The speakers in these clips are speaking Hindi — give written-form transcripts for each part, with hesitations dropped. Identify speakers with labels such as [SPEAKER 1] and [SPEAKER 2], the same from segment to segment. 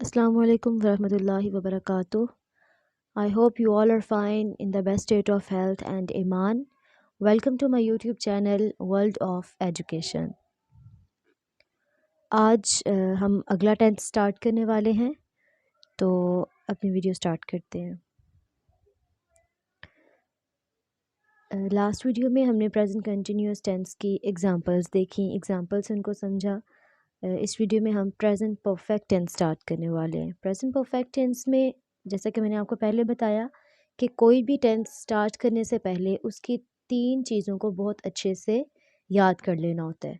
[SPEAKER 1] Assalamualaikum warahmatullahi wabarakatuh. I hope you all are fine in the best state of health and iman. Welcome to my YouTube channel World of Education. आज हम अगला टेंथ स्टार्ट करने वाले हैं, तो अपनी वीडियो स्टार्ट करते हैं। लास्ट वीडियो में हमने प्रेजेंट कंटिन्यूअस टेंस की एग्जांपल्स देखी, एग्जांपल्स उनको समझा। इस वीडियो में हम प्रेजेंट परफेक्ट टेंस स्टार्ट करने वाले हैं। प्रेजेंट परफेक्ट टेंस में जैसा कि मैंने आपको पहले बताया कि कोई भी टेंस स्टार्ट करने से पहले उसकी 3 चीज़ों को बहुत अच्छे से याद कर लेना होता है।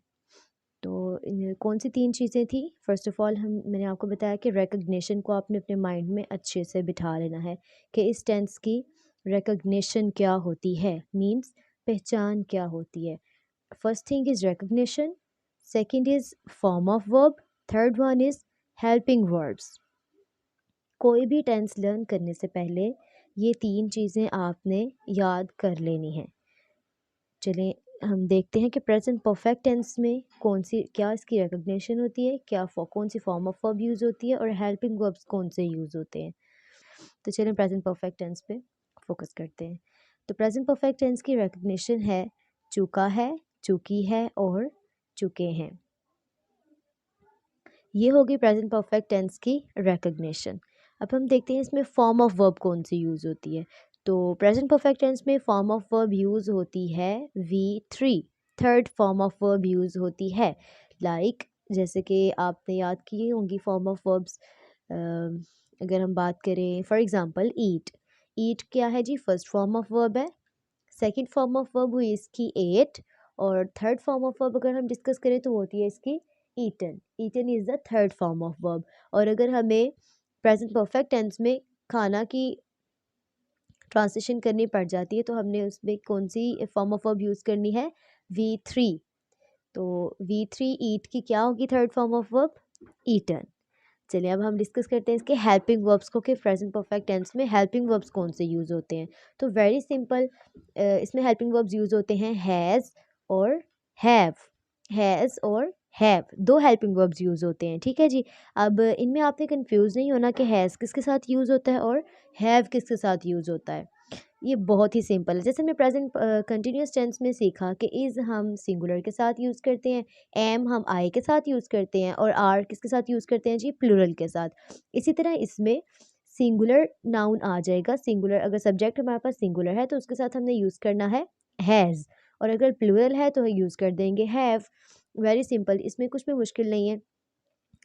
[SPEAKER 1] तो कौन सी 3 चीज़ें थी? फ़र्स्ट ऑफ़ ऑल मैंने आपको बताया कि रिकग्निशन को आपने अपने माइंड में अच्छे से बिठा लेना है कि इस टेंस की रिकग्निशन क्या होती है, मीन्स पहचान क्या होती है। First thing is recognition, second is form of verb, third one is helping verbs. कोई भी टेंस लर्न करने से पहले ये 3 चीज़ें आपने याद कर लेनी हैं। चलें हम देखते हैं कि प्रेजेंट परफेक्ट टेंस में क्या इसकी रिकग्निशन होती है, कौन सी फॉर्म ऑफ वर्ब यूज़ होती है और हेल्पिंग वर्ब्स कौन से यूज़ होते हैं। तो चलें प्रेजेंट परफेक्ट टेंस पे फोकस करते हैं। तो प्रेजेंट परफेक्ट टेंस की रिकग्निशन है चुका है, चुकी है और चुके हैं। ये होगी प्रेजेंट परफेक्ट टेंस की रिकग्निशन। अब हम देखते हैं इसमें फॉर्म ऑफ वर्ब कौन सी यूज़ होती है। तो प्रेजेंट परफेक्ट टेंस में फॉर्म ऑफ वर्ब यूज़ होती है V3, third form of verb use होती है। जैसे कि आपने याद की होंगी फॉर्म ऑफ वर्ब्स। अगर हम बात करें फॉर एग्जांपल ईट, ईट क्या है जी? फर्स्ट फॉर्म ऑफ वर्ब है। सेकंड फॉर्म ऑफ वर्ब हुई इसकी एट, और थर्ड फॉर्म ऑफ वर्ब अगर हम डिस्कस करें तो होती है इसकी eaten. Eaten is the third form of verb. और अगर हमें प्रेजेंट परफेक्ट टेंस में खाना की ट्रांसलेशन करनी पड़ जाती है तो हमने उसमें कौन सी फॉर्म ऑफ वर्ब यूज़ करनी है? V3। तो V3 ईट की क्या होगी third form of verb? Eaten. चलिए अब हम डिस्कस करते हैं इसके हेल्पिंग वर्ब्स को कि प्रेजेंट परफेक्ट टेंस में हेल्पिंग वर्ब्स कौन से यूज़ होते हैं। तो वेरी सिंपल, इसमें हेल्पिंग वर्ब्स यूज़ होते हैं हैज़ और हैव। हैज़ और हैव, 2 हेल्पिंग वर्ब्स यूज़ होते हैं, ठीक है जी। अब इनमें आपने कंफ्यूज नहीं होना कि हैज़ किसके साथ यूज़ होता है और हैव किसके साथ यूज़ होता है। ये बहुत ही सिंपल है। जैसे हमने प्रेजेंट कंटिन्यूअस टेंस में सीखा कि इज़ हम सिंगुलर के साथ यूज़ करते हैं, एम हम आई के साथ यूज़ करते हैं और आर किसके साथ यूज़ करते हैं जी? प्लूरल के साथ। इसी तरह इसमें सिंगुलर नाउन आ जाएगा। सिंगुलर अगर सब्जेक्ट हमारे पास सिंगुलर है तो उसके साथ हमने यूज़ करना है हैज़, और अगर प्लूरल है तो यूज़ कर देंगे हैव। वेरी सिंपल, इसमें कुछ भी मुश्किल नहीं है।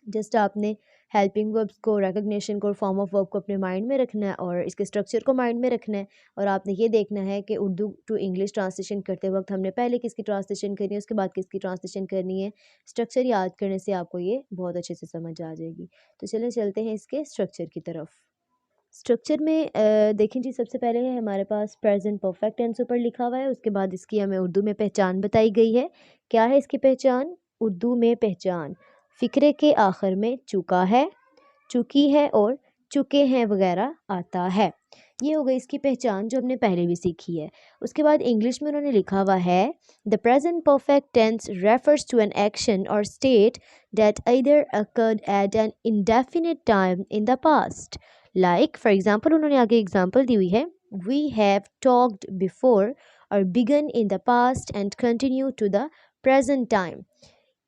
[SPEAKER 1] जस्ट आपने हेल्पिंग वर्ब्स को, रिकग्निशन को और फॉर्म ऑफ वर्ब को अपने माइंड में रखना है और इसके स्ट्रक्चर को माइंड में रखना है। और आपने ये देखना है कि उर्दू टू इंग्लिश ट्रांसलेशन करते वक्त हमने पहले किसकी ट्रांसलेशन करनी है, उसके बाद किसकी ट्रांसलेशन करनी है। स्ट्रक्चर याद करने से आपको ये बहुत अच्छे से समझ आ जाएगी। तो चलें चलते हैं इसके स्ट्रक्चर की तरफ। स्ट्रक्चर में देखें जी, सबसे पहले है हमारे पास प्रेजेंट परफेक्ट टेंस ऊपर लिखा हुआ है। उसके बाद इसकी हमें उर्दू में पहचान बताई गई है। क्या है इसकी पहचान? उर्दू में पहचान फ़िक्रे के आखिर में चुका है, चुकी है और चुके हैं वगैरह आता है। ये हो गई इसकी पहचान जो हमने पहले भी सीखी है। उसके बाद इंग्लिश में उन्होंने लिखा हुआ है the present perfect tense refers to an action और state that either occurred at an indefinite time in the past। Like for example उन्होंने आगे एग्जाम्पल दी हुई है वी हैव टॉक्ड बिफोर और began in the past and continue to the present time.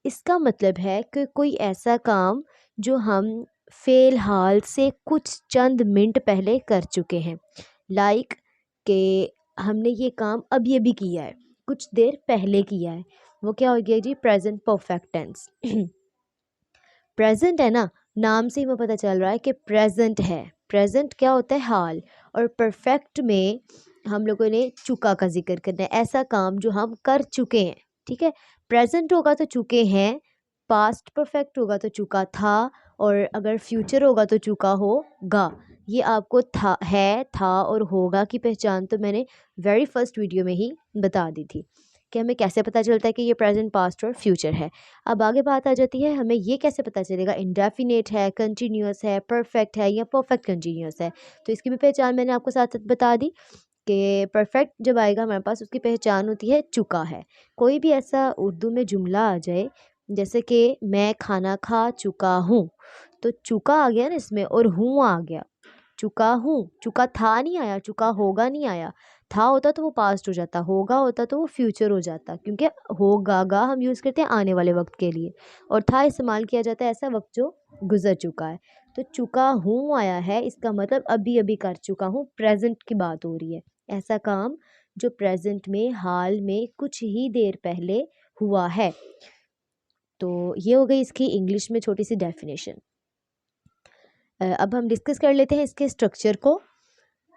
[SPEAKER 1] इसका मतलब है कि कोई ऐसा काम जो हम फ़िलहाल से कुछ चंद मिनट पहले कर चुके हैं। लाइक कि हमने ये काम अभी अभी किया है, कुछ देर पहले किया है, वो क्या हो गया जी? Present perfect tense. प्रेजेंट है ना, नाम से ही हमें पता चल रहा है कि प्रेजेंट है। प्रेजेंट क्या होता है? हाल। और परफेक्ट में हम लोगों ने चुका का जिक्र करना है, ऐसा काम जो हम कर चुके हैं, ठीक है। प्रेजेंट होगा तो चुके हैं, पास्ट परफेक्ट होगा तो चुका था, और अगर फ्यूचर होगा तो चुका होगा। ये आपको है, था और होगा की पहचान तो मैंने वेरी फर्स्ट वीडियो में ही बता दी थी कि हमें कैसे पता चलता है कि ये प्रेजेंट, पास्ट और फ्यूचर है। अब आगे बात आ जाती है हमें ये कैसे पता चलेगा इंडेफिनेट है, कंटिन्यूअस है, परफेक्ट है या परफेक्ट कंटिन्यूअस है। तो इसकी भी पहचान मैंने आपको साथ साथ बता दी कि परफेक्ट जब आएगा हमारे पास उसकी पहचान होती है चुका है। कोई भी ऐसा उर्दू में जुमला आ जाए जैसे कि मैं खाना खा चुका हूँ, तो चुका आ गया ना इसमें और हूँ आ गया, चुका हूँ, चुका था नहीं आया, चुका होगा नहीं आया। था होता तो वो पास्ट हो जाता, होगा होता तो वो फ्यूचर हो जाता, क्योंकि होगा गा हम यूज़ करते हैं आने वाले वक्त के लिए, और था इस्तेमाल किया जाता है ऐसा वक्त जो गुजर चुका है। तो चुका हूँ आया है, इसका मतलब अभी अभी कर चुका हूँ, प्रेजेंट की बात हो रही है। ऐसा काम जो प्रेजेंट में हाल में कुछ ही देर पहले हुआ है। तो ये हो गई इसकी इंग्लिश में छोटी सी डेफिनेशन। अब हम डिस्कस कर लेते हैं इसके स्ट्रक्चर को।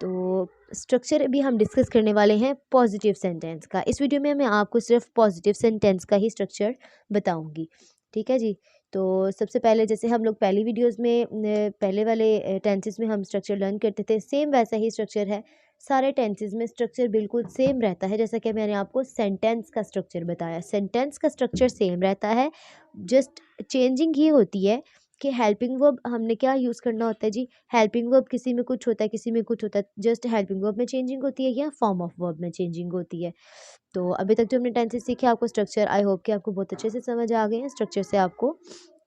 [SPEAKER 1] तो स्ट्रक्चर अभी हम डिस्कस करने वाले हैं पॉजिटिव सेंटेंस का। इस वीडियो में मैं आपको सिर्फ पॉजिटिव सेंटेंस का ही स्ट्रक्चर बताऊंगी, ठीक है जी। तो सबसे पहले जैसे हम लोग पहली वीडियोस में पहले वाले टेंसेस में हम स्ट्रक्चर लर्न करते थे, सेम वैसा ही स्ट्रक्चर है। सारे टेंसेस में स्ट्रक्चर बिल्कुल सेम रहता है, जैसा कि मैंने आपको सेंटेंस का स्ट्रक्चर बताया। सेंटेंस का स्ट्रक्चर सेम रहता है, जस्ट चेंजिंग ही होती है कि हेल्पिंग वर्ब हमने क्या यूज़ करना होता है जी। हेल्पिंग वर्ब किसी में कुछ होता है, किसी में कुछ होता है, जस्ट हेल्पिंग वर्ब में चेंजिंग होती है या फॉर्म ऑफ वर्ब में चेंजिंग होती है। तो अभी तक जो हमने टेंसेस सीखे, आपको स्ट्रक्चर आई होप कि आपको बहुत अच्छे से समझ आ गए हैं। स्ट्रक्चर से आपको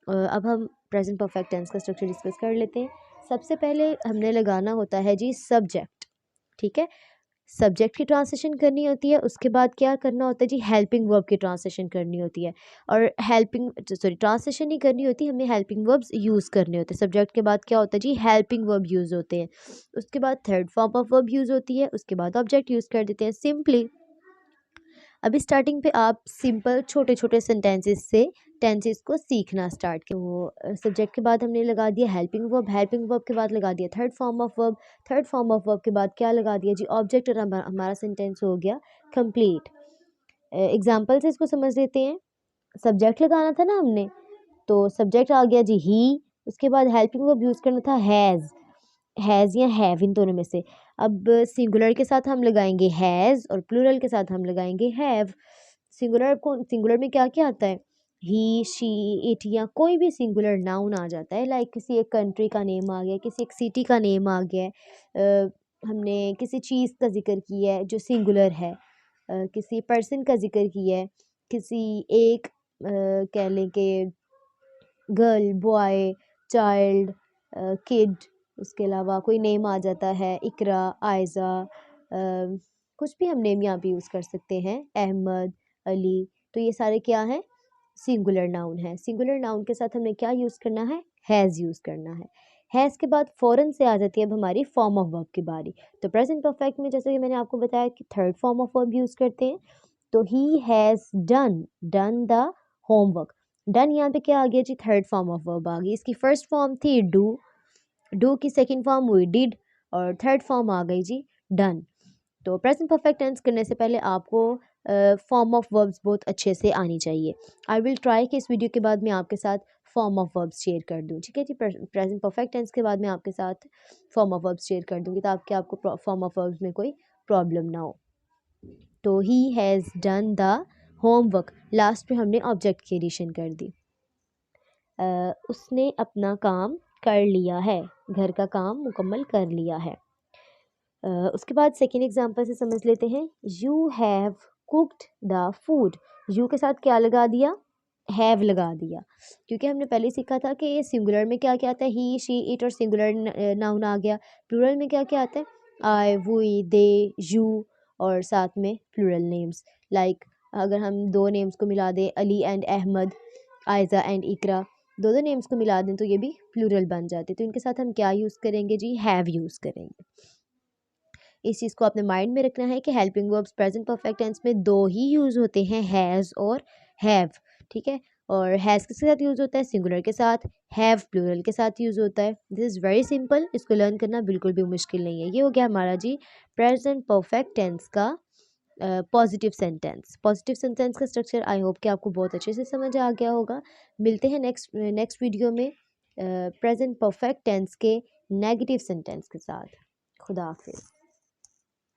[SPEAKER 1] अब हम प्रेजेंट परफेक्ट टेंस का स्ट्रक्चर डिस्कस कर लेते हैं। सबसे पहले हमने लगाना होता है जी सब्जेक्ट, ठीक है। सब्जेक्ट की ट्रांसलेशन करनी होती है, उसके बाद क्या करना होता है जी, हेल्पिंग वर्ब की ट्रांसलेशन करनी होती है। और ट्रांसलेशन नहीं करनी होती, हमें हेल्पिंग वर्ब्स यूज़ करने होते हैं। सब्जेक्ट के बाद क्या होता है जी, हेल्पिंग वर्ब यूज़ होते हैं। उसके बाद third form of verb use होती है, उसके बाद ऑब्जेक्ट यूज़ कर देते हैं सिंपली। अभी स्टार्टिंग पे आप सिंपल छोटे छोटे सेंटेंसेस से टेंसेस को सीखना स्टार्ट किया। वो सब्जेक्ट के बाद हमने लगा दिया हेल्पिंग वर्ब, हेल्पिंग वर्ब के बाद लगा दिया third form of verb, third form of verb के बाद क्या लगा दिया जी, ऑब्जेक्ट, और हमारा सेंटेंस हो गया कंप्लीट। एग्जाम्पल से इसको समझ लेते हैं। सब्जेक्ट लगाना था ना हमने, तो सब्जेक्ट आ गया जी ही, उसके बाद हेल्पिंग वर्ब यूज़ करना था हैज़ या हैव, इन दोनों में से। अब सिंगुलर के साथ हम लगाएंगे हैज़ और प्लूरल के साथ हम लगाएंगे हैव। सिंगुलर में क्या क्या आता है, ही शी इट, या कोई भी सिंगुलर नाउन आ जाता है। लाइक किसी एक कंट्री का नेम आ गया, किसी एक सिटी का नेम आ गया है, हमने किसी चीज़ का जिक्र किया है जो सिंगुलर है, किसी पर्सन का जिक्र किया है, किसी एक कह लें कि गर्ल, बॉय, चाइल्ड, किड, उसके अलावा कोई नेम आ जाता है इकरा, आयज़ा, कुछ भी हम नेम यहाँ पे यूज़ कर सकते हैं, अहमद, अली। तो ये सारे क्या हैं, सिंगुलर नाउन है। सिंगुलर नाउन के साथ हमने क्या यूज़ करना है, हैज़ यूज़ करना है। हैज़ के बाद फ़ौरन से आ जाती है अब हमारी फॉर्म ऑफ वर्ब की बारी। तो प्रेजेंट परफेक्ट में जैसे कि मैंने आपको बताया कि third form of verb use करते हैं। तो he has done the homework. Done यहाँ पे क्या आ गया जी, थर्ड फॉर्म ऑफ वर्ब आ गई। इसकी फर्स्ट फॉर्म थी डू की सेकंड फॉर्म हुई डिड, और थर्ड फॉर्म आ गई जी डन। तो प्रेजेंट परफेक्ट टेंस करने से पहले आपको फॉर्म ऑफ वर्ब्स बहुत अच्छे से आनी चाहिए। आई विल ट्राई कि इस वीडियो के बाद मैं आपके साथ फॉर्म ऑफ वर्ब्स शेयर कर दूँ, ठीक है जी। प्रेजेंट परफेक्ट टेंस के बाद मैं आपके साथ फॉर्म ऑफ वर्ब्स शेयर कर दूँगी, ताकि आपको फॉर्म ऑफ वर्ब्स में कोई प्रॉब्लम ना हो। तो he has done the homework, last पे हमने ऑब्जेक्ट की एडिशन कर दी। उसने अपना काम कर लिया है, घर का काम मुकम्मल कर लिया है। उसके बाद सेकेंड एग्जांपल से समझ लेते हैं। You have cooked the food, you के साथ क्या लगा दिया, हैव लगा दिया, क्योंकि हमने पहले सीखा था कि ये सिंगुलर में क्या क्या आता है, ही शी इट, और सिंगुलर नाउन आ गया। प्लूरल में क्या क्या आता है, आई, वी, दे, यू, और साथ में प्लूरल नेम्स। लाइक अगर हम दो नेम्स को मिला दें, अली एंड अहमद, आयज़ा एंड इकरा, दो दो नेम्स को मिला दें तो ये भी प्लूरल बन जाते। तो इनके साथ हम क्या यूज़ करेंगे जी, हैव यूज़ करेंगे। इस चीज़ को आपने माइंड में रखना है कि helping verbs present perfect tense में दो ही यूज़ होते हैं, हैज़ और हैव, ठीक है। और हैज़ किसके साथ यूज़ होता है, सिंगुलर के साथ, हैव प्लूरल के साथ यूज़ होता है। दिस इज़ वेरी सिंपल, इसको लर्न करना बिल्कुल भी मुश्किल नहीं है। ये हो गया हमारा जी प्रेजेंट परफेक्ट टेंस का पॉजिटिव सेंटेंस। पॉजिटिव सेंटेंस का स्ट्रक्चर आई होप कि आपको बहुत अच्छे से समझ आ गया होगा। मिलते हैं नेक्स्ट वीडियो में प्रेजेंट परफेक्ट टेंस के नेगेटिव सेंटेंस के साथ। खुदा हाफिज़।